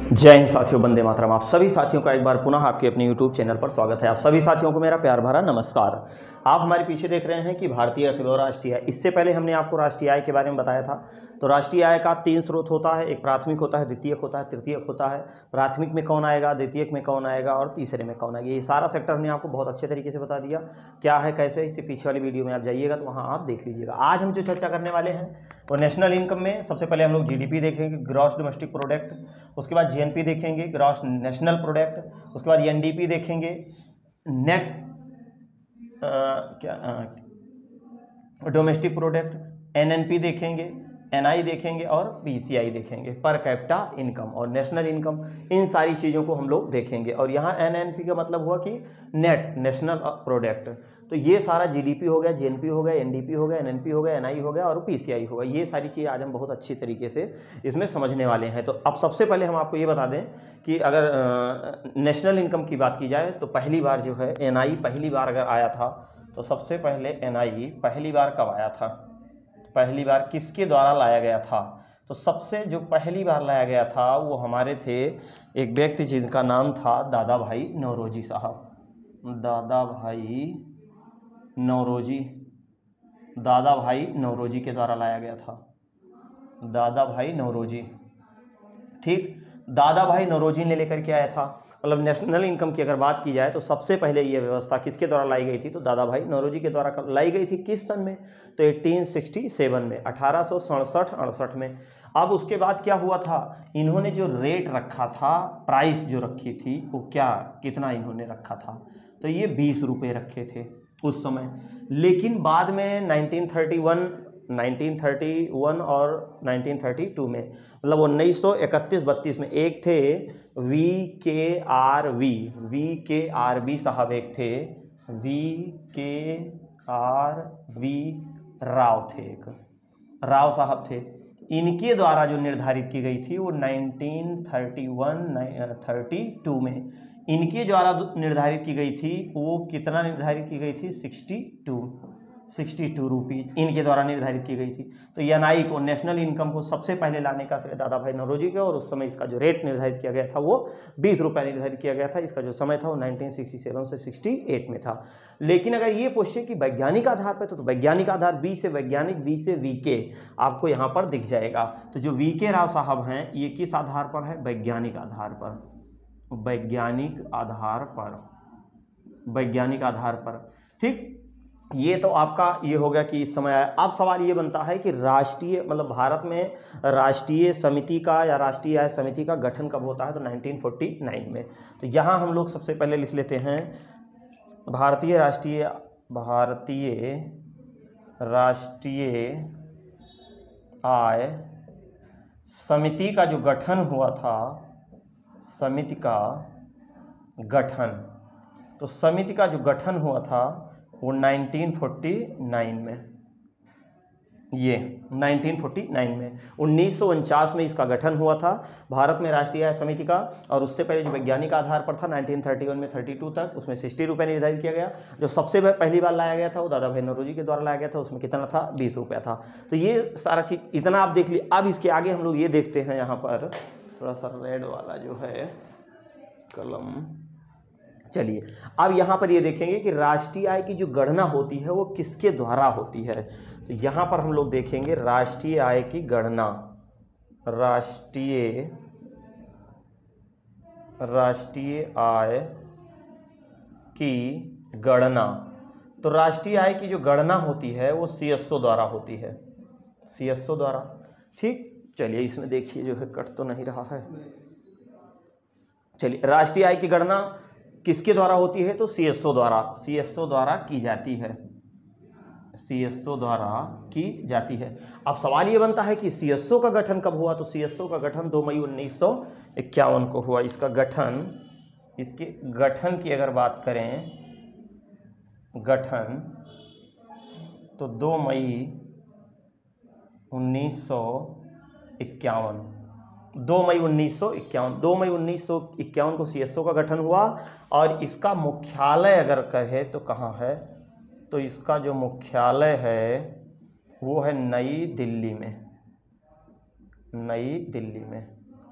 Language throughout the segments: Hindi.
जय हिंद साथियों, वंदे मातरम। आप सभी साथियों का एक बार पुनः आपके अपने YouTube चैनल पर स्वागत है। आप सभी साथियों को मेरा प्यार भरा नमस्कार। आप हमारे पीछे देख रहे हैं कि भारतीय अर्थव्यवस्था राष्ट्रीय आय। इससे पहले हमने आपको राष्ट्रीय आय के बारे में बताया था। तो राष्ट्रीय आय का 3 स्रोत होता है, एक प्राथमिक होता है, द्वितीयक होता है, तृतीयक होता है। प्राथमिक में कौन आएगा, द्वितीयक में कौन आएगा और तीसरे में कौन आएगा, ये सारा सेक्टर हमने आपको बहुत अच्छे तरीके से बता दिया क्या है कैसे। इससे पीछे वाली वीडियो में आप जाइएगा तो वहाँ आप देख लीजिएगा। आज हम जो चर्चा करने वाले हैं वो नेशनल इनकम में सबसे पहले हम लोग GDP देखेंगे, ग्रॉस डोमेस्टिक प्रोडक्ट। उसके बाद GNP देखेंगे, ग्रॉस नेशनल प्रोडक्ट। उसके बाद NDP देखेंगे, नेट डोमेस्टिक प्रोडक्ट। NNP देखेंगे, NI देखेंगे और PCI देखेंगे, पर कैपिटा इनकम और नेशनल इनकम। इन सारी चीज़ों को हम लोग देखेंगे। और यहाँ NNP का मतलब हुआ कि नेट नेशनल प्रोडक्ट। तो ये सारा GDP हो गया, GNP हो गया, NDP हो गया, NNP हो गया, NI हो गया और PCI हो गया। ये सारी चीज़ें आज हम बहुत अच्छी तरीके से इसमें समझने वाले हैं। तो अब सबसे पहले हम आपको ये बता दें कि अगर नेशनल इनकम की बात की जाए तो पहली बार जो है NI पहली बार अगर आया था तो सबसे पहले NI पहली बार कब आया था, पहली बार किसके द्वारा लाया गया था। तो सबसे जो पहली बार लाया गया था वो हमारे थे एक व्यक्ति जिनका नाम था दादा भाई नौरोजी साहब। दादा भाई नौरोजी के द्वारा लाया गया था। दादा भाई नौरोजी, ठीक। दादा भाई नौरोजी ने लेकर के आया था। मतलब नेशनल इनकम की अगर बात की जाए तो सबसे पहले ये व्यवस्था किसके द्वारा लाई गई थी, तो दादा भाई नौरोजी के द्वारा लाई गई थी। किस सन में, तो 1867 में, 1867-68 में। अब उसके बाद क्या हुआ था, इन्होंने जो रेट रखा था, प्राइस जो रखी थी वो कितना इन्होंने रखा था, तो ये 20 रुपये रखे थे उस समय। लेकिन बाद में 1931 और 1932 में, मतलब 1931-32 में एक थे वी के आर वी साहब, एक थे VKRV राव थे, एक राव साहब थे। इनके द्वारा जो निर्धारित की गई थी वो 1931-32 में इनके द्वारा निर्धारित की गई थी। वो कितना निर्धारित की गई थी, 62 रुपीज़ इनके द्वारा निर्धारित की गई थी। तो NI को, नेशनल इनकम को सबसे पहले लाने का श्रेय दादा भाई नौरोजी के, और उस समय इसका जो रेट निर्धारित किया गया था वो 20 रुपये निर्धारित किया गया था। इसका जो समय था वो 1967 से 68 में था। लेकिन अगर ये पूछे कि वैज्ञानिक आधार पर, तो वैज्ञानिक आधार V से वैज्ञानिक, V से VK आपको यहाँ पर दिख जाएगा। तो जो VK राव साहब हैं ये किस आधार पर है, वैज्ञानिक आधार पर, वैज्ञानिक आधार पर, ठीक। ये तो आपका ये हो गया कि इस समय आया। अब सवाल ये बनता है कि राष्ट्रीय, मतलब भारत में राष्ट्रीय समिति का या राष्ट्रीय आय समिति का गठन कब होता है, तो 1949 में। तो यहाँ हम लोग सबसे पहले लिख लेते हैं भारतीय राष्ट्रीय आय समिति का जो गठन हुआ था, समिति का गठन, तो समिति का जो गठन हुआ था वो 1949 में, ये 1949 में, 1949 में इसका गठन हुआ था भारत में राष्ट्रीय आय समिति का। और उससे पहले जो वैज्ञानिक आधार पर था 1931 में 32 तक, उसमें 60 रुपये निर्धारित किया गया। जो सबसे पहली बार लाया गया था वो दादा भाई नौरोजी के द्वारा लाया गया था, उसमें कितना था, 20 रुपया था। तो ये सारा चीज़ इतना आप देख लीजिए। अब इसके आगे हम लोग ये देखते हैं, यहाँ पर थोड़ा सा रेड वाला जो है कलम, चलिए अब यहाँ पर ये देखेंगे कि राष्ट्रीय आय की जो गणना होती है वो किसके द्वारा होती है। तो यहाँ पर हम लोग देखेंगे राष्ट्रीय आय की गणना, राष्ट्रीय आय की गणना। तो राष्ट्रीय आय की जो गणना होती है वो CSO द्वारा होती है, CSO द्वारा, ठीक। चलिए इसमें देखिए जो है कट तो नहीं रहा है। चलिए राष्ट्रीय आय की गणना किसके द्वारा होती है, तो CSO द्वारा की जाती है, CSO द्वारा की जाती है। अब सवाल ये बनता है कि CSO का गठन कब हुआ, तो CSO का गठन 2 मई 1951 को हुआ। इसके गठन की अगर बात करें, गठन तो 2 मई 1951, 2 मई 1951 को CSO का गठन हुआ। और इसका मुख्यालय अगर कहे तो कहाँ है, तो इसका जो मुख्यालय है वो है नई दिल्ली में,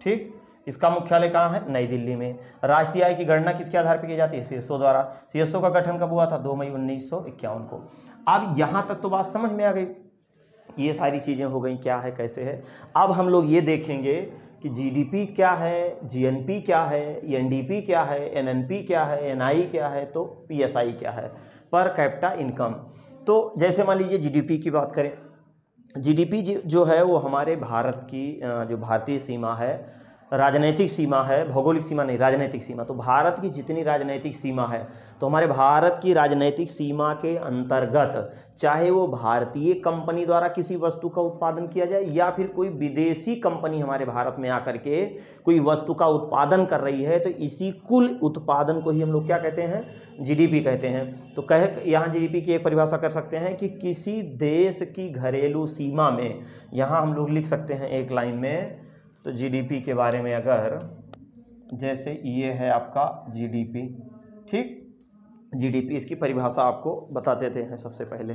ठीक। इसका मुख्यालय कहाँ है? नई दिल्ली में। राष्ट्रीय आय की गणना किसके आधार पर की जाती है? सीएसओ द्वारा। सीएसओ का गठन कब हुआ था? 2 मई 1951 को। अब यहाँ तक तो बात समझ में आ गई, ये सारी चीज़ें हो गई, क्या है कैसे है। अब हम लोग ये देखेंगे कि जीडीपी क्या है, जीएनपी क्या है, एनडीपी क्या है, एनएनपी क्या है, एनआई क्या है, तो पीएसआई क्या है, पर कैपिटा इनकम। तो जैसे मान लीजिए जीडीपी की बात करें, जीडीपी जो है वो हमारे भारत की जो भारतीय सीमा है, राजनीतिक सीमा है, भौगोलिक सीमा नहीं, राजनीतिक सीमा। तो भारत की जितनी राजनीतिक सीमा है, तो हमारे भारत की राजनीतिक सीमा के अंतर्गत चाहे वो भारतीय कंपनी द्वारा किसी वस्तु का उत्पादन किया जाए या फिर कोई विदेशी कंपनी हमारे भारत में आकर के कोई वस्तु का उत्पादन कर रही है, तो इसी कुल उत्पादन को ही हम लोग क्या कहते हैं? जीडीपी कहते हैं। तो यहाँ जीडीपी की एक परिभाषा कर सकते हैं कि किसी देश की घरेलू सीमा में, यहाँ हम लोग लिख सकते हैं एक लाइन में, तो जीडीपी के बारे में अगर, जैसे ये है आपका जीडीपी, ठीक, जीडीपी इसकी परिभाषा आपको बता देते हैं सबसे पहले।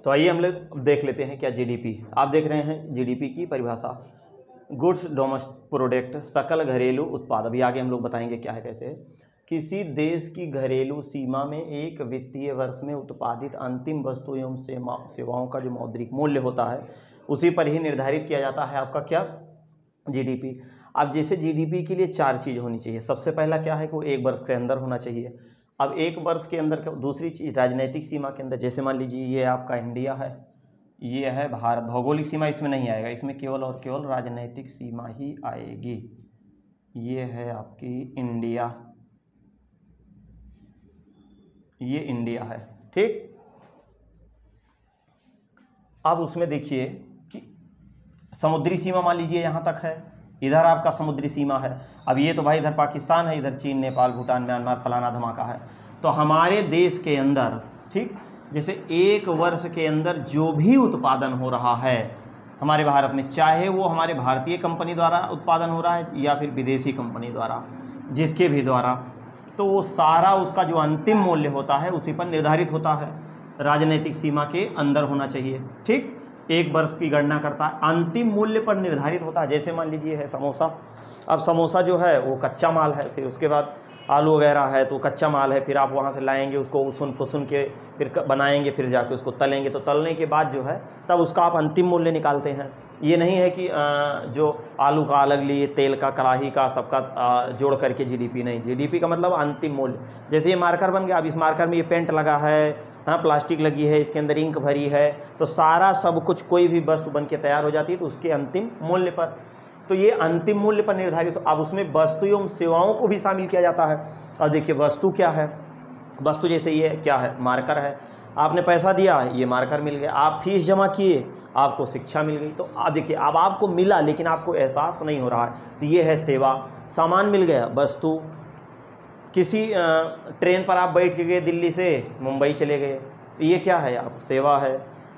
तो आइए हम लोग देख लेते हैं क्या जीडीपी। आप देख रहे हैं जीडीपी की परिभाषा, गुड्स डोमेस्टिक प्रोडक्ट, सकल घरेलू उत्पाद। अभी आगे हम लोग बताएंगे क्या है कैसे है। किसी देश की घरेलू सीमा में एक वित्तीय वर्ष में उत्पादित अंतिम वस्तु एवं सेवाओं का जो मौद्रिक मूल्य होता है, उसी पर ही निर्धारित किया जाता है आपका क्या? जीडीपी। अब जैसे जीडीपी के लिए 4 चीज़ होनी चाहिए। सबसे पहला क्या है कि वो 1 वर्ष के अंदर होना चाहिए। अब 1 वर्ष के अंदर, दूसरी चीज़ राजनीतिक सीमा के अंदर, जैसे मान लीजिए ये आपका इंडिया है, ये है भारत, भौगोलिक सीमा इसमें नहीं आएगा, इसमें केवल और केवल राजनीतिक सीमा ही आएगी। ये है आपकी इंडिया, ये इंडिया है, ठीक। अब उसमें देखिए कि समुद्री सीमा मान लीजिए यहाँ तक है, इधर आपका समुद्री सीमा है। अब ये तो भाई इधर पाकिस्तान है, इधर चीन, नेपाल, भूटान, म्यांमार, फलाना धमाका है। तो हमारे देश के अंदर, ठीक, जैसे 1 वर्ष के अंदर जो भी उत्पादन हो रहा है हमारे भारत में, चाहे वो हमारे भारतीय कंपनी द्वारा उत्पादन हो रहा है या फिर विदेशी कंपनी द्वारा, जिसके भी द्वारा, तो वो सारा उसका जो अंतिम मूल्य होता है उसी पर निर्धारित होता है, राजनीतिक सीमा के अंदर होना चाहिए, ठीक। 1 वर्ष की गणना करता है, अंतिम मूल्य पर निर्धारित होता है। जैसे मान लीजिए है समोसा, अब समोसा जो है वो कच्चा माल है, फिर उसके बाद आलू वगैरह है तो कच्चा माल है, फिर आप वहाँ से लाएंगे उसको, उसन फुसन के फिर बनाएंगे, फिर जाके उसको तलेंगे, तो तलने के बाद जो है तब उसका आप अंतिम मूल्य निकालते हैं। ये नहीं है कि जो आलू का अलग लिए, तेल का, कढ़ाई का, सबका जोड़ करके जीडीपी, नहीं। जीडीपी का मतलब अंतिम मूल्य। जैसे ये मार्कर बन गया, अब इस मार्कर में ये पेंट लगा है, हाँ, प्लास्टिक लगी है, इसके अंदर इंक भरी है, तो सारा सब कुछ कोई भी वस्तु बन के तैयार हो जाती है तो उसके अंतिम मूल्य पर, तो ये अंतिम मूल्य पर निर्धारित। तो अब उसमें वस्तु एवं सेवाओं को भी शामिल किया जाता है। और देखिए वस्तु क्या है, वस्तु जैसे ये क्या है, मार्कर है, आपने पैसा दिया, ये मार्कर मिल गया, आप फीस जमा किए, आपको शिक्षा मिल गई। तो आप देखिए, अब आपको मिला लेकिन आपको एहसास नहीं हो रहा है, तो ये है सेवा। सामान मिल गया, वस्तु। किसी ट्रेन पर आप बैठ के गए, दिल्ली से मुंबई चले गए, ये क्या है, आप सेवा है।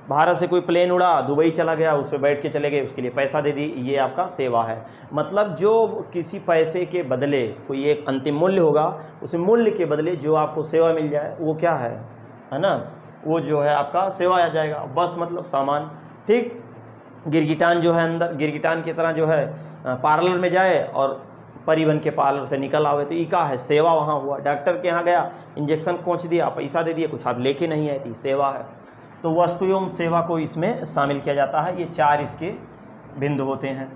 भारत से कोई प्लेन उड़ा, दुबई चला गया, उस पर बैठ के चले गए, उसके लिए पैसा दे दी, ये आपका सेवा है। मतलब जो किसी पैसे के बदले कोई एक अंतिम मूल्य होगा, उस मूल्य के बदले जो आपको सेवा मिल जाए वो क्या है ना, वो जो है आपका सेवा आ जाएगा। बस मतलब सामान, ठीक। गिरगिटान जो है अंदर, गिरगिटान की तरह जो है पार्लर में जाए और परिवहन के पार्लर से निकल आवे, तो ये क्या है, सेवा वहाँ हुआ। डॉक्टर के यहाँ गया, इंजेक्शन पहुँच दिया, पैसा दे दिया, कुछ आप लेके नहीं आए, थी सेवा है। तो वस्तु एवं सेवा को इसमें शामिल किया जाता है। ये 4 इसके बिंदु होते हैं।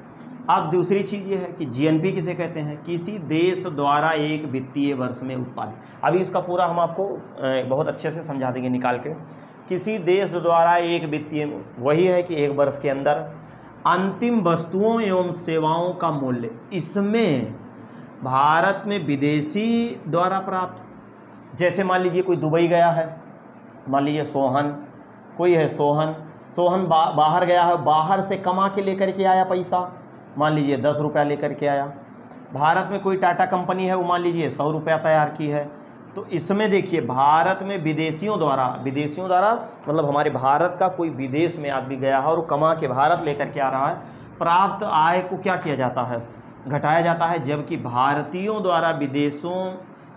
अब दूसरी चीज़ ये है कि जीएनपी किसे कहते हैं, किसी देश द्वारा एक वित्तीय वर्ष में उत्पादित। अभी इसका पूरा हम आपको बहुत अच्छे से समझा देंगे निकाल के। किसी देश द्वारा एक वित्तीय, वही है कि 1 वर्ष के अंदर अंतिम वस्तुओं एवं सेवाओं का मूल्य, इसमें भारत में विदेशी द्वारा प्राप्त, जैसे मान लीजिए कोई दुबई गया है, मान लीजिए सोहन, कोई है सोहन बाहर गया है, बाहर से कमा के लेकर के आया पैसा, मान लीजिए 10 रुपया लेकर के आया। भारत में कोई टाटा कंपनी है, वो मान लीजिए 100 रुपया तैयार की है। तो इसमें देखिए भारत में विदेशियों द्वारा मतलब हमारे भारत का कोई विदेश में आदमी गया है और कमा के भारत लेकर के आ रहा है, प्राप्त आय को क्या किया जाता है, घटाया जाता है। जबकि भारतीयों द्वारा विदेशों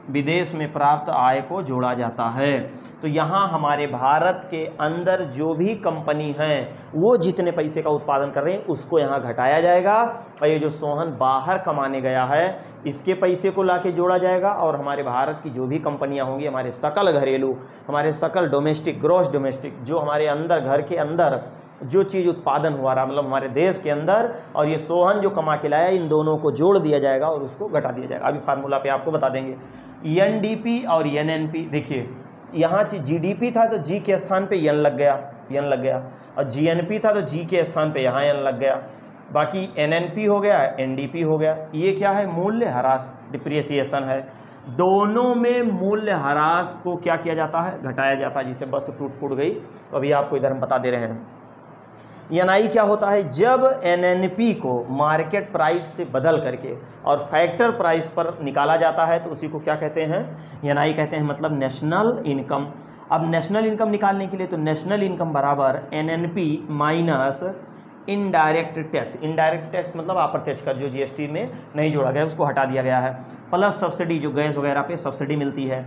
विदेश में प्राप्त आय को जोड़ा जाता है। तो यहाँ हमारे भारत के अंदर जो भी कंपनी है वो जितने पैसे का उत्पादन कर रहे हैं उसको यहाँ घटाया जाएगा, और ये जो सोहन बाहर कमाने गया है इसके पैसे को लाके जोड़ा जाएगा, और हमारे भारत की जो भी कंपनियाँ होंगी, हमारे सकल घरेलू, हमारे सकल डोमेस्टिक, ग्रॉस डोमेस्टिक, जो हमारे अंदर घर के अंदर जो चीज़ उत्पादन हुआ रहा, मतलब हमारे देश के अंदर, और ये सोहन जो कमा के लाया, इन दोनों को जोड़ दिया जाएगा और उसको घटा दिया जाएगा। अभी फार्मूला पे आपको बता देंगे। एनडीपी और एनएनपी, देखिए यहाँ जीडीपी था तो जी के स्थान पे एन लग गया, और जीएनपी था तो जी के स्थान पे यहाँ एन लग गया, बाकी एनएनपी हो गया, एनडीपी हो गया। ये क्या है? मूल्य ह्रास, डिप्रिसिएशन है। दोनों में मूल्य ह्रास को क्या किया जाता है? घटाया जाता है, जिसे वस्तु टूट फूट गई। तो अभी आपको इधर हम बता दे रहे हैं। एनआई क्या होता है? जब एनएनपी को मार्केट प्राइस से बदल करके और फैक्टर प्राइस पर निकाला जाता है तो उसी को क्या कहते हैं? एनआई कहते हैं, मतलब नेशनल इनकम। अब नेशनल इनकम निकालने के लिए तो नेशनल इनकम बराबर NNP minus indirect tax. Indirect tax मतलब अप्रत्यक्ष कर, जो जीएसटी में नहीं जोड़ा गया उसको हटा दिया गया है, प्लस सब्सिडी, जो गैस वगैरह पे सब्सिडी मिलती है।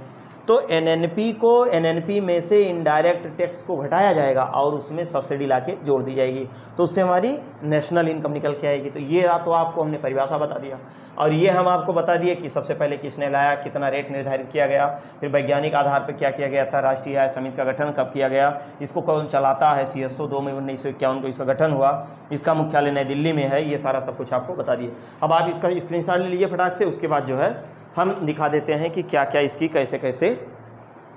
तो एनएनपी में से इनडायरेक्ट टैक्स को घटाया जाएगा और उसमें सब्सिडी लाके जोड़ दी जाएगी, तो उससे हमारी नेशनल इनकम निकल के आएगी। तो ये तो आपको हमने परिभाषा बता दिया, और ये हम आपको बता दिए कि सबसे पहले किसने लाया, कितना रेट निर्धारित किया गया, फिर वैज्ञानिक आधार पर क्या किया गया था, राष्ट्रीय आय समिति का गठन कब किया गया, इसको कौन चलाता है, CSO 2 मई 1951 को इसका गठन हुआ, इसका मुख्यालय नई दिल्ली में है। ये सारा सब कुछ आपको बता दिए। अब आप इसका स्क्रीनशॉट ले लीजिए फटाक से, उसके बाद जो है हम दिखा देते हैं कि क्या क्या इसकी कैसे कैसे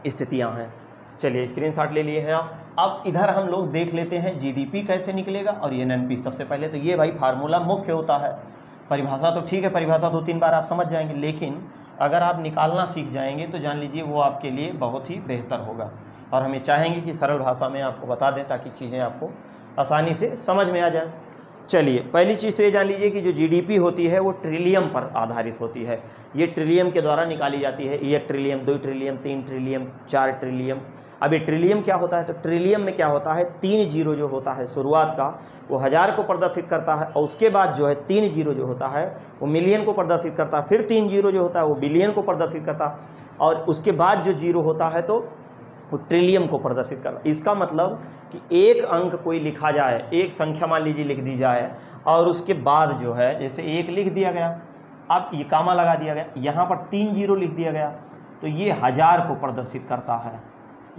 स्थितियां हैं। चलिए स्क्रीनशॉट ले लिए हैं आप। अब इधर हम लोग देख लेते हैं जीडीपी कैसे निकलेगा और एनएनपी। सबसे पहले तो ये भाई फार्मूला मुख्य होता है, परिभाषा तो ठीक है, परिभाषा 2-3 बार आप समझ जाएंगे, लेकिन अगर आप निकालना सीख जाएंगे तो जान लीजिए वो आपके लिए बहुत ही बेहतर होगा। और हमें चाहेंगे कि सरल भाषा में आपको बता दें ताकि चीज़ें आपको आसानी से समझ में आ जाए। चलिए पहली चीज़ तो ये जान लीजिए कि जो जीडीपी होती है वो ट्रिलियम पर आधारित होती है। ये ट्रिलियम के द्वारा निकाली जाती है, 1 ट्रिलियम, 2 ट्रिलियम, 3 ट्रिलियम, 4 ट्रिलियम। अब ये ट्रिलियम क्या होता है? तो ट्रिलियम में क्या होता है, 3 जीरो जो होता है शुरुआत का वो 1000 को प्रदर्शित करता है, और उसके बाद जो है 3 जीरो जो होता है वो मिलियन को प्रदर्शित करता है, फिर 3 जीरो जो होता है वो बिलियन को प्रदर्शित करता है, और उसके बाद जो जीरो होता है तो वो ट्रिलियम को प्रदर्शित कर रहा है। इसका मतलब कि एक अंक कोई लिखा जाए, एक संख्या मान लीजिए लिख दी जाए, और उसके बाद जो है जैसे 1 लिख दिया गया, अब ये कामा लगा दिया गया, यहाँ पर 3 जीरो लिख दिया गया, तो ये 1000 को प्रदर्शित करता है,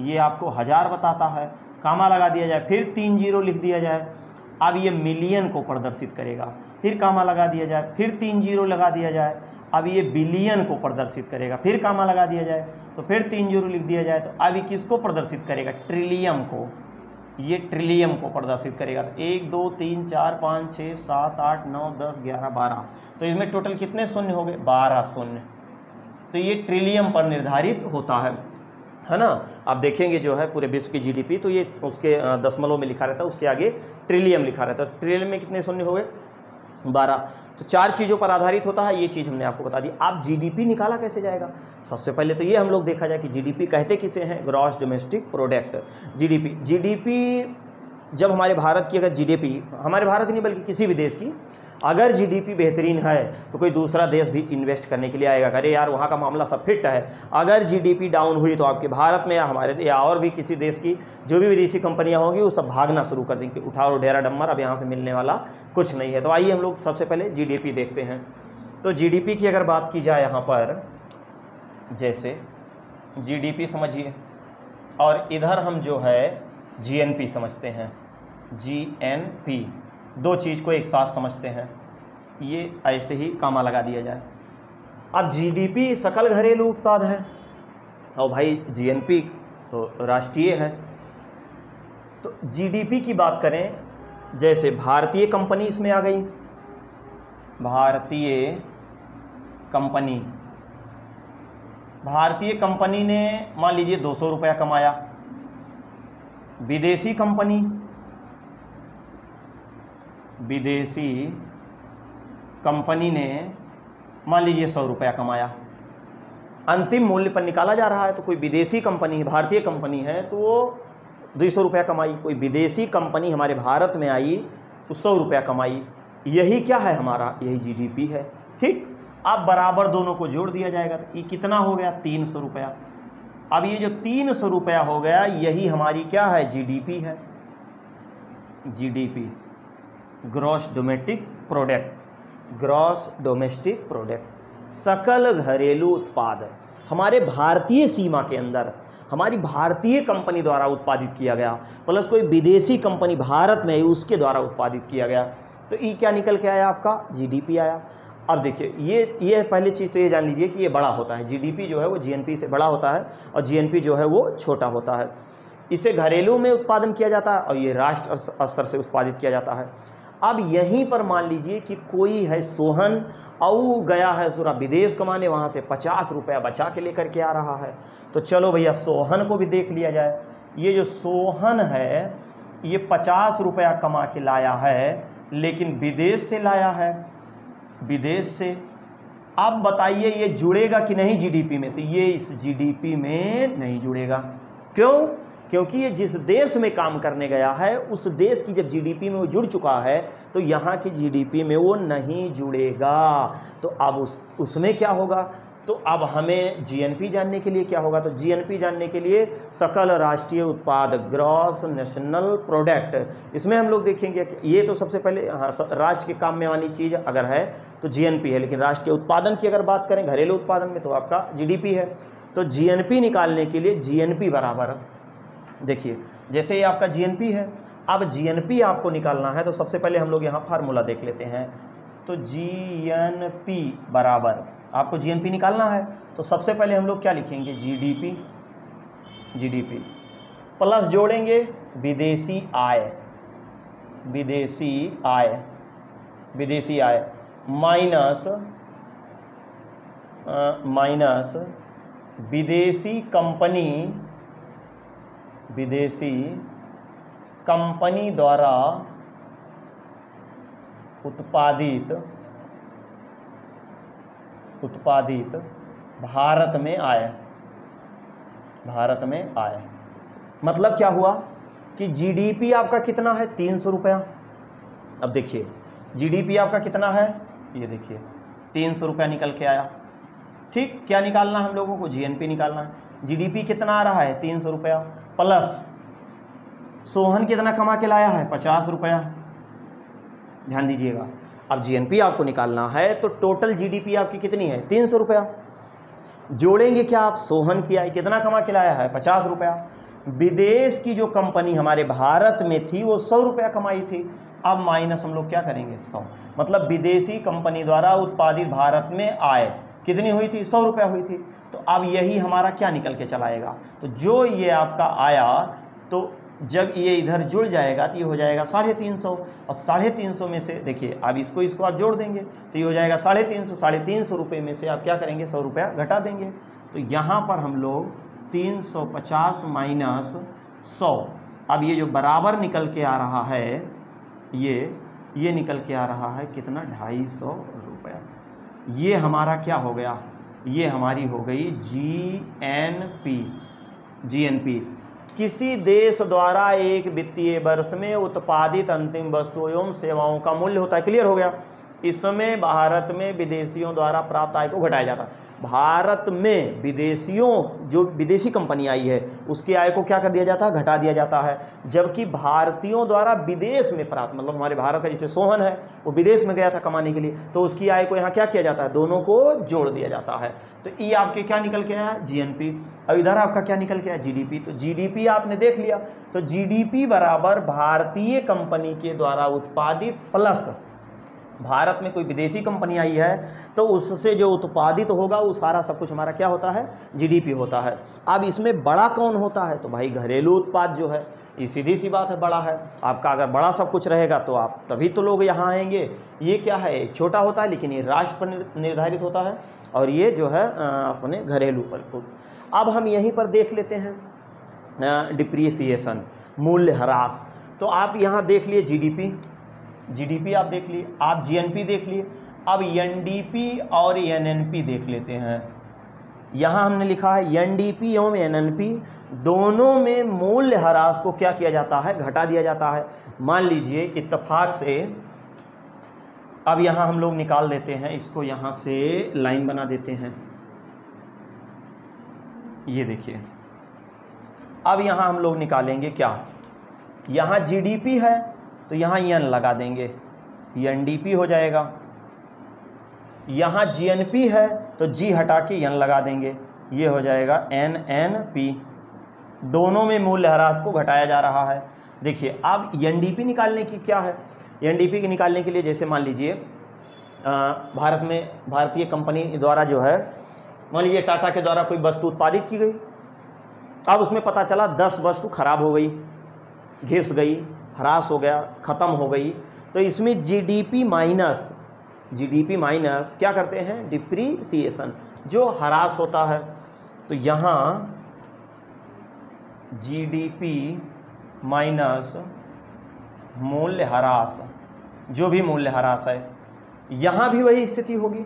ये आपको 1000 बताता है। कामा लगा दिया जाए, फिर 3 जीरो लिख दिया जाए, अब ये मिलियन को प्रदर्शित करेगा, फिर कामा लगा दिया जाए, फिर 3 जीरो लगा दिया जाए, अब ये बिलियन को प्रदर्शित करेगा, फिर कामा लगा दिया जाए, तो फिर 3 जीरो लिख दिया जाए, तो अब ये किसको प्रदर्शित करेगा? ट्रिलियम को। ये ट्रिलियम को प्रदर्शित करेगा। 1 2 3 4 5 6 7 8 9 10 11 12, तो इसमें टोटल कितने शून्य हो गए? 12 शून्य। तो ये ट्रिलियम पर निर्धारित होता है ना। आप देखेंगे जो है पूरे विश्व की जीडीपी, तो ये उसके दशमलव में लिखा रहता है, उसके आगे ट्रिलियम लिखा रहता है। ट्रिलियम में कितने शून्य हो गए? 12। तो 4 चीज़ों पर आधारित होता है, ये चीज़ हमने आपको बता दी। आप जीडीपी निकाला कैसे जाएगा? सबसे पहले तो ये हम लोग देखा जाए कि जीडीपी कहते किसे हैं? Gross domestic product. जीडीपी जब हमारे भारत की, अगर जीडीपी हमारे भारत नहीं बल्कि किसी भी देश की अगर जीडीपी बेहतरीन है तो कोई दूसरा देश भी इन्वेस्ट करने के लिए आएगा, अरे यार वहाँ का मामला सब फिट है। अगर जीडीपी डाउन हुई तो आपके भारत में या हमारे या और भी किसी देश की जो भी विदेशी कंपनियाँ होंगी वो सब भागना शुरू कर देंगे, उठाओ डेरा डम्बर, अब यहाँ से मिलने वाला कुछ नहीं है। तो आइए हम लोग सबसे पहले जीडीपी देखते हैं। तो जीडीपी की अगर बात की जाए यहाँ पर, जैसे जीडीपी समझिए, और इधर हम जो है जीएनपी समझते हैं। जीएनपी, दो चीज़ को एक साथ समझते हैं, ये ऐसे ही कामा लगा दिया जाए। अब जीडीपी सकल घरेलू उत्पाद है, और भाई जीएनपी तो राष्ट्रीय है। तो जीडीपी की बात करें, जैसे भारतीय कंपनी इसमें आ गई, भारतीय कंपनी ने मान लीजिए 200 रुपया कमाया। विदेशी कंपनी ने मान लीजिए 100 रुपया कमाया। अंतिम मूल्य पर निकाला जा रहा है, तो कोई विदेशी कंपनी, भारतीय कंपनी है तो वो 200 रुपया कमाई, कोई विदेशी कंपनी हमारे भारत में आई तो 100 रुपया कमाई। यही क्या है हमारा? यही जीडीपी है। ठीक, अब बराबर दोनों को जोड़ दिया जाएगा तो ये कितना हो गया 300 रुपया। अब ये जो 300 रुपया हो गया यही हमारी क्या है जीडीपी है, GDP gross domestic product, gross domestic product, सकल घरेलू उत्पाद हमारे भारतीय सीमा के अंदर हमारी भारतीय कंपनी द्वारा उत्पादित किया गया प्लस कोई विदेशी कंपनी भारत में है उसके द्वारा उत्पादित किया गया, तो ये क्या निकल के आया आपका जीडीपी आया। अब देखिए ये पहली चीज़ तो ये जान लीजिए कि ये बड़ा होता है, जीडीपी जो है वो जीएनपी से बड़ा होता है और जीएनपी जो है वो छोटा होता है। इसे घरेलू में उत्पादन किया जाता है और ये राष्ट्र स्तर से उत्पादित किया जाता है। अब यहीं पर मान लीजिए कि कोई है सोहन और गया है पूरा विदेश कमाने, वहाँ से 50 रुपया बचा के लेकर के आ रहा है। तो चलो भैया सोहन को भी देख लिया जाए। ये जो सोहन है ये 50 रुपया कमा के लाया है लेकिन विदेश से लाया है, विदेश से। अब बताइए ये जुड़ेगा कि नहीं जीडीपी में, तो ये इस जीडीपी में नहीं जुड़ेगा। क्यों? क्योंकि ये जिस देश में काम करने गया है उस देश की जब जीडीपी में वो जुड़ चुका है तो यहाँ की जीडीपी में वो नहीं जुड़ेगा। तो अब उसमें क्या होगा, तो अब हमें जीएनपी जानने के लिए क्या होगा, तो जीएनपी जानने के लिए सकल राष्ट्रीय उत्पाद ग्रॉस नेशनल प्रोडक्ट, इसमें हम लोग देखेंगे कि ये तो सबसे पहले हाँ राष्ट्र के काम में वाली चीज़ अगर है तो जीएनपी है, लेकिन राष्ट्र के उत्पादन की अगर बात करें घरेलू उत्पादन में तो आपका जीडीपी है। तो जीएनपी निकालने के लिए जीएनपी बराबर देखिए जैसे ये आपका जीएनपी है, अब जीएनपी आपको निकालना है तो सबसे पहले हम लोग यहाँ फार्मूला देख लेते हैं। तो जीएनपी बराबर आपको जीएनपी निकालना है तो सबसे पहले हम लोग क्या लिखेंगे जीडीपी, जीडीपी प्लस जोड़ेंगे विदेशी आय, विदेशी आय, विदेशी आय माइनस माइनस विदेशी कंपनी, विदेशी कंपनी द्वारा उत्पादित भारत में आए, भारत में आए। मतलब क्या हुआ कि जीडीपी आपका कितना है 300 रुपया। अब देखिए जीडीपी आपका कितना है, ये देखिए 300 रुपया निकल के आया। ठीक, क्या निकालना है हम लोगों को, जीएनपी निकालना है। जीडीपी कितना आ रहा है 300 रुपया प्लस सोहन कितना कमा के लाया है 50 रुपया, ध्यान दीजिएगा। अब जीएनपी आपको निकालना है तो टोटल जीडीपी आपकी कितनी है 300 रुपया। जोड़ेंगे क्या आप, सोहन की आय कितना कमा के लाया है 50 रुपया, विदेश की जो कंपनी हमारे भारत में थी वो 100 रुपया कमाई थी। अब माइनस हम लोग क्या करेंगे 100, मतलब विदेशी कंपनी द्वारा उत्पादित भारत में आय कितनी हुई थी 100 रुपया हुई थी। तो अब यही हमारा क्या निकल के चला आएगा, तो जो ये आपका आया तो जब ये इधर जुड़ जाएगा तो ये हो जाएगा 350 और 350 में से देखिए अब इसको आप जोड़ देंगे तो ये हो जाएगा 350, 350 रुपये में से आप क्या करेंगे 100 रुपया घटा देंगे। तो यहाँ पर हम लोग 350 माइनस 100, अब ये जो बराबर निकल के आ रहा है ये निकल के आ रहा है कितना 250 रुपया। ये हमारा क्या हो गया, ये हमारी हो गई जीएनपी। जीएनपी किसी देश द्वारा एक वित्तीय वर्ष में उत्पादित अंतिम वस्तुओं एवं सेवाओं का मूल्य होता है। क्लियर हो गया। इसमें भारत में विदेशियों द्वारा प्राप्त आय को घटाया जाता है। भारत में विदेशियों जो विदेशी कंपनी आई है उसकी आय को क्या कर दिया जाता है, घटा दिया जाता है। जबकि भारतीयों द्वारा विदेश में प्राप्त, मतलब हमारे भारत का जैसे सोहन है वो विदेश में गया था कमाने के लिए तो उसकी आय को यहाँ क्या किया जाता है, दोनों को जोड़ दिया जाता है। तो ये आपके क्या निकल के आया जीएनपी और इधर आपका क्या निकल के आया जीडीपी। तो जीडीपी आपने देख लिया, तो जीडीपी बराबर भारतीय कंपनी के द्वारा उत्पादित प्लस भारत में कोई विदेशी कंपनी आई है तो उससे जो उत्पादित होगा वो सारा सब कुछ हमारा क्या होता है, जीडीपी होता है। अब इसमें बड़ा कौन होता है, तो भाई घरेलू उत्पाद जो है, ये सीधी सी बात है बड़ा है। आपका अगर बड़ा सब कुछ रहेगा तो आप तभी तो लोग यहाँ आएंगे। ये क्या है, छोटा होता है लेकिन ये राष्ट्र पर निर्धारित होता है और ये जो है अपने घरेलू पर। अब हम यहीं पर देख लेते हैं डिप्रिसिएशन, मूल्य ह्रास। तो आप यहाँ देख लिए जीडीपी, जीडीपी आप देख लिए, आप जीएनपी देख लिए। अब एनडीपी और एनएनपी देख लेते हैं। यहाँ हमने लिखा है एनडीपी एवं एनएनपी दोनों में मूल्य ह्रास को क्या किया जाता है, घटा दिया जाता है। मान लीजिए इत्तेफाक से अब यहाँ हम लोग निकाल देते हैं, इसको यहाँ से लाइन बना देते हैं। ये देखिए, अब यहाँ हम लोग निकालेंगे क्या, यहाँ जीडीपी है तो यहाँ एन लगा देंगे, एनडीपी हो जाएगा। यहाँ जीएनपी है तो जी हटा के एन लगा देंगे, ये हो जाएगा एनएनपी। दोनों में मूल्यह्रास को घटाया जा रहा है। देखिए अब एनडीपी निकालने की क्या है, एनडीपी के निकालने के लिए जैसे मान लीजिए भारत में भारतीय कंपनी द्वारा जो है, मान लीजिए टाटा के द्वारा कोई वस्तु उत्पादित की गई, अब उसमें पता चला 10 वस्तु खराब हो गई, घिस गई, ह्रास हो गया, ख़त्म हो गई, तो इसमें जीडीपी माइनस क्या करते हैं, डिप्रीसिएशन, जो ह्रास होता है। तो यहाँ जीडीपी माइनस मूल्यह्रास, जो भी मूल्यह्रास है, यहाँ भी वही स्थिति होगी,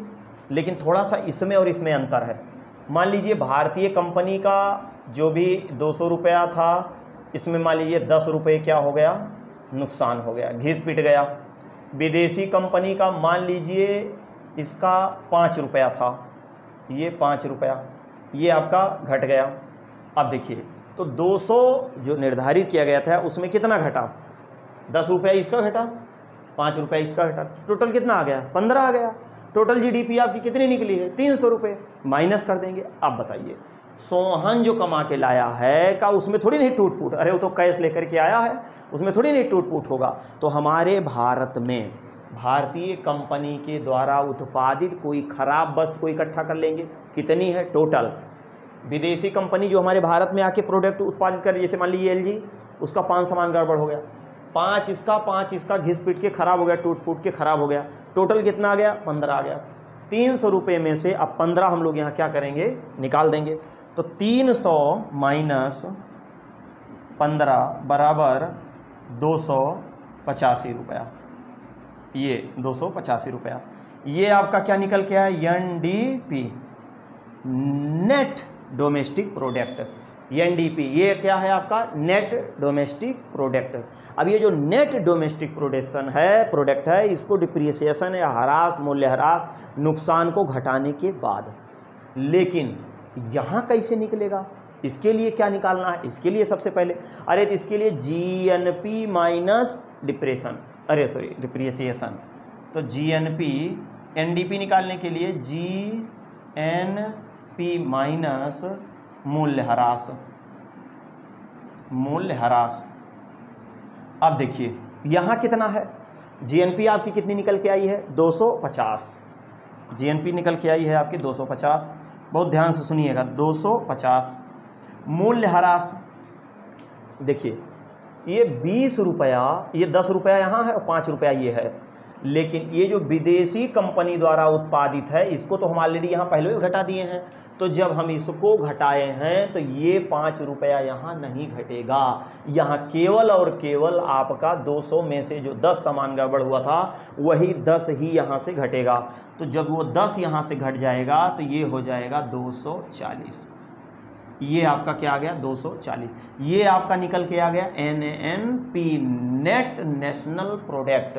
लेकिन थोड़ा सा इसमें और इसमें अंतर है। मान लीजिए भारतीय कंपनी का जो भी 200 रुपया था, इसमें मान लीजिए 10 रुपये क्या हो गया, नुकसान हो गया, घिस पिट गया। विदेशी कंपनी का मान लीजिए इसका 5 रुपया था, ये 5 रुपया, ये आपका घट गया। अब देखिए तो 200 जो निर्धारित किया गया था उसमें कितना घटा, 10 रुपया इसका घटा, 5 रुपया इसका घटा, टोटल कितना आ गया, 15 आ गया। टोटल जीडीपी आपकी कितनी निकली है, 300 रुपये, माइनस कर देंगे। अब बताइए सोहन जो कमा के लाया है का उसमें थोड़ी नहीं टूट फूट, अरे वो तो कैश लेकर के आया है, उसमें थोड़ी नहीं टूट फूट होगा। तो हमारे भारत में भारतीय कंपनी के द्वारा उत्पादित कोई खराब वस्तु को इकट्ठा कर लेंगे, कितनी है टोटल। विदेशी कंपनी जो हमारे भारत में आके प्रोडक्ट उत्पादित कर, जैसे मान लीजिए एलजी, उसका 5 सामान गड़बड़ हो गया, 5 इसका घिस पिट के खराब हो गया, टूट फूट के खराब हो गया, टोटल कितना आ गया, 15 आ गया। 300 रुपये में से अब 15 हम लोग यहाँ क्या करेंगे, निकाल देंगे। तो 300 माइनस 15 बराबर 285 रुपया, ये 285 रुपया। ये आपका क्या निकल के आया, NDP, net domestic product. NDP ये क्या है आपका, नेट डोमेस्टिक प्रोडक्ट। अब ये जो नेट डोमेस्टिक प्रोडक्ट है, इसको डिप्रिसिएशन या ह्रास, मूल्यह्रास, नुकसान को घटाने के बाद, लेकिन यहाँ कैसे निकलेगा, इसके लिए क्या निकालना है, इसके लिए सबसे पहले तो इसके लिए जीएनपी माइनस डिप्रिसिएशन। तो जीएनपी, एनडीपी निकालने के लिए जीएनपी माइनस मूल्यह्रास। अब देखिए यहाँ कितना है, जीएनपी आपकी कितनी निकल के आई है, 250। जीएनपी निकल के आई है आपकी 250, बहुत ध्यान से सुनिएगा, 250। मूल्यह्रास देखिए, ये 20 रुपया, ये 10 रुपया यहाँ है और 5 रुपया ये है, लेकिन ये जो विदेशी कंपनी द्वारा उत्पादित है इसको तो हम ऑलरेडी यहाँ पहले ही घटा दिए हैं। तो जब हम इसको घटाए हैं तो ये 5 रुपया यहाँ नहीं घटेगा, यहाँ केवल और केवल आपका 200 में से जो 10 सामान गड़बड़ हुआ था वही 10 ही यहाँ से घटेगा। तो जब वो 10 यहाँ से घट जाएगा तो ये हो जाएगा 240। ये आपका क्या आ गया, 240। ये आपका निकल के आ गया NNP, net national product.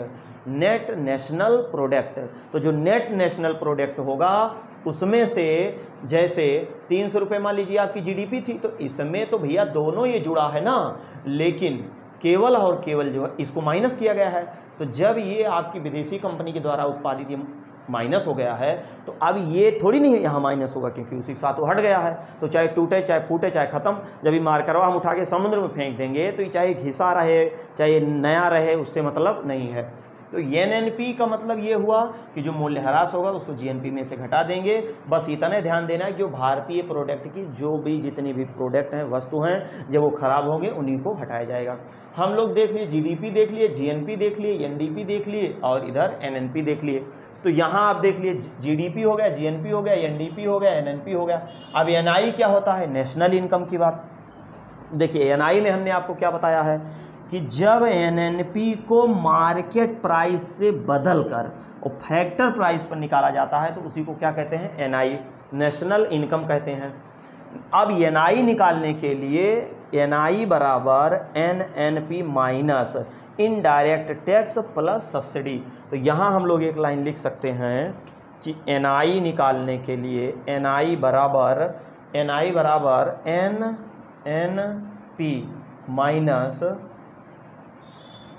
Net national product, तो जो नेट नेशनल प्रोडक्ट होगा उसमें से, जैसे 300 रुपये मान लीजिए आपकी जीडीपी थी, तो इसमें तो भैया दोनों ये जुड़ा है ना, लेकिन केवल और केवल जो है इसको माइनस किया गया है। तो जब ये आपकी विदेशी कंपनी के द्वारा उत्पादित ये माइनस हो गया है, तो अब ये थोड़ी नहीं यहाँ माइनस होगा, क्योंकि उसी के साथ वो हट गया है। तो चाहे टूटे, चाहे फूटे, चाहे ख़त्म, जब ये मार्करवा हम उठा के समुद्र में फेंक देंगे तो ये चाहे घिसा रहे चाहे नया रहे, उससे मतलब नहीं है। तो एनएनपी का मतलब ये हुआ कि जो मूल्यह्रास होगा उसको जीएनपी में से घटा देंगे। बस इतना ध्यान देना है कि जो भारतीय प्रोडक्ट की जो भी जितनी भी प्रोडक्ट हैं, वस्तु हैं, जब वो खराब होंगे उन्हीं को हटाया जाएगा। हम लोग देख लिए, जीडीपी देख लिए, जीएनपी देख लिए, एनडीपी देख लिए और इधर एनएनपी देख लिए। तो यहाँ आप देख लिए जीडीपी हो गया, जीएनपी हो गया, एनडीपी हो गया, एनएनपी हो गया। अब एनआई क्या होता है, नेशनल इनकम की बात। देखिए एनआई में हमने आपको क्या बताया है कि जब एनएनपी को मार्केट प्राइस से बदलकर और फैक्टर प्राइस पर निकाला जाता है तो उसी को क्या कहते हैं, एनआई, नेशनल इनकम कहते हैं। अब NI निकालने के लिए NI बराबर NNP minus indirect tax plus subsidy. तो यहाँ हम लोग एक लाइन लिख सकते हैं कि NI निकालने के लिए NI बराबर NNP माइनस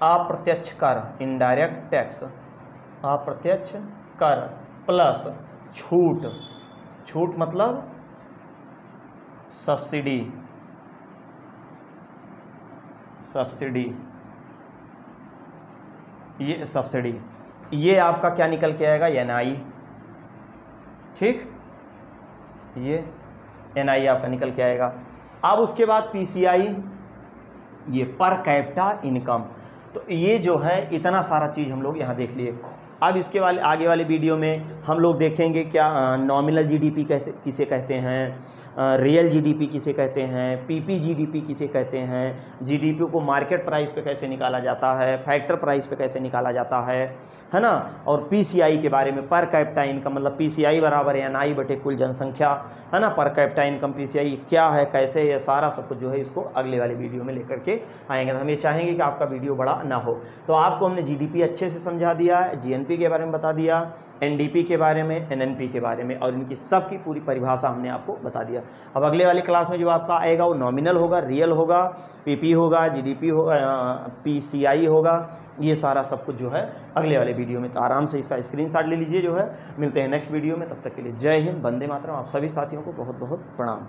अप्रत्यक्ष कर इनडायरेक्ट टैक्स, अप्रत्यक्ष कर प्लस छूट मतलब सब्सिडी, ये सब्सिडी, ये आपका क्या निकल के आएगा NI। ठीक, ये NI आपका निकल के आएगा। अब उसके बाद PCI, ये पर कैपिटा इनकम। तो ये जो है इतना सारा चीज़ हम लोग यहाँ देख लिए। अब इसके आगे वाले वीडियो में हम लोग देखेंगे क्या नॉमिनल GDP किसे कहते हैं, रियल GDP किसे कहते हैं, PP GDP किसे कहते हैं, GDP को मार्केट प्राइस पे कैसे निकाला जाता है, फैक्टर प्राइस पे कैसे निकाला जाता है ना। और PCI के बारे में, पर कैपिटा इनकम मतलब PCI बराबर NI बटे कुल जनसंख्या, है ना। पर कैपिटा इनकम PCI क्या है, कैसे, ये सारा सब कुछ जो है इसको अगले वाले वीडियो में लेकर के आएंगे। तो हम ये चाहेंगे कि आपका वीडियो बड़ा ना हो। तो आपको हमने GDP अच्छे से समझा दिया है, GNP के बारे में बता दिया, NDP के बारे में, NNP के बारे में, और इनकी सबकी पूरी परिभाषा हमने आपको बता दिया। अब अगले वाली क्लास में जो आपका आएगा वो नॉमिनल होगा, रियल होगा, PP होगा, GDP होगा, PCI होगा, ये सारा सब कुछ जो है अगले वाले वीडियो में। तो आराम से इसका स्क्रीनशॉट ले लीजिए जो है। मिलते हैं नेक्स्ट वीडियो में, तब तक के लिए जय हिंद, वंदे मातरम। आप सभी साथियों को बहुत बहुत प्रणाम।